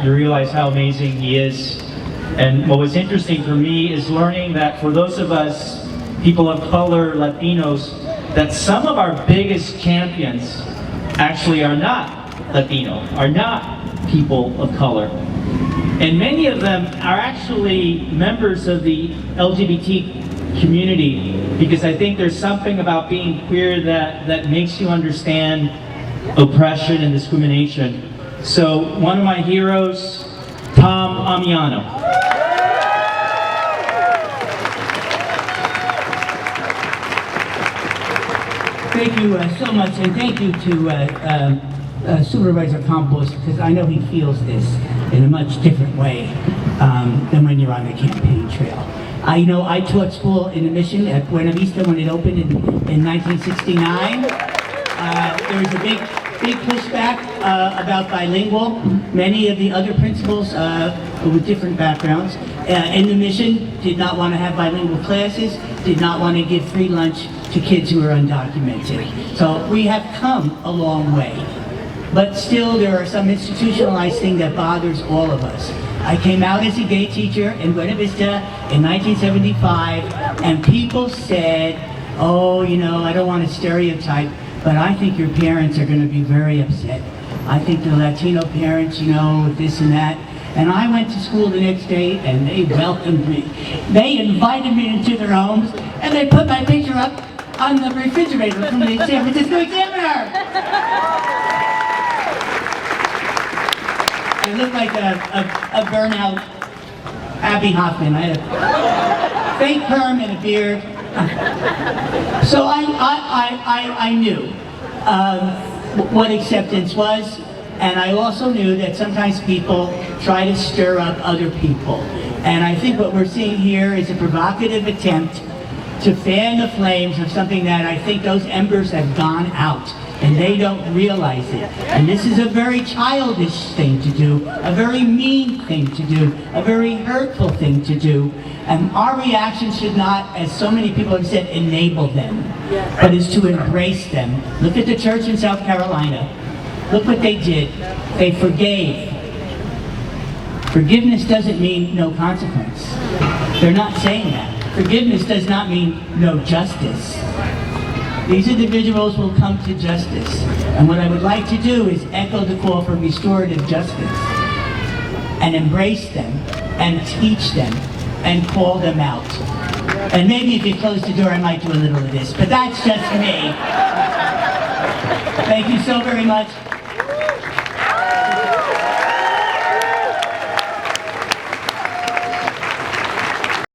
you realize how amazing he is. And what was interesting for me is learning that for those of us, people of color, Latinos, that some of our biggest champions actually are not Latino, are not people of color. And many of them are actually members of the LGBT community, because I think there's something about being queer that makes you understand oppression and discrimination. So one of my heroes, Tom Ammiano. Thank you so much, and thank you to Supervisor Campos, because I know he feels this in a much different way than when you're on the campaign trail. I know I taught school in the mission at Buena Vista when it opened in 1969. There was a big pushback about bilingual. Many of the other principals with different backgrounds in the mission did not want to have bilingual classes, did not want to give free lunch to kids who are undocumented. So we have come a long way. But still, there are some institutionalized things that bothers all of us. I came out as a gay teacher in Buena Vista in 1975, and people said, oh, you know, I don't want to stereotype, but I think your parents are going to be very upset. I think the Latino parents, you know, this and that. And I went to school the next day, and they welcomed me. They invited me into their homes, and they put my picture up on the refrigerator from the San Francisco Examiner. I looked like a burnout Abby Hoffman. I had a fake perm and a beard. So I knew what acceptance was, and I also knew that sometimes people try to stir up other people. And I think what we're seeing here is a provocative attempt to fan the flames of something that I think those embers have gone out, and they don't realize it. And this is a very childish thing to do, a very mean thing to do, a very hurtful thing to do. And our reaction should not, as so many people have said, enable them, but is to embrace them. Look at the church in South Carolina. Look what they did. They forgave. Forgiveness doesn't mean no consequence. They're not saying that. Forgiveness does not mean no justice. These individuals will come to justice. And what I would like to do is echo the call for restorative justice and embrace them and teach them and call them out. And maybe if you close the door, I might do a little of this, but that's just me. Thank you so very much.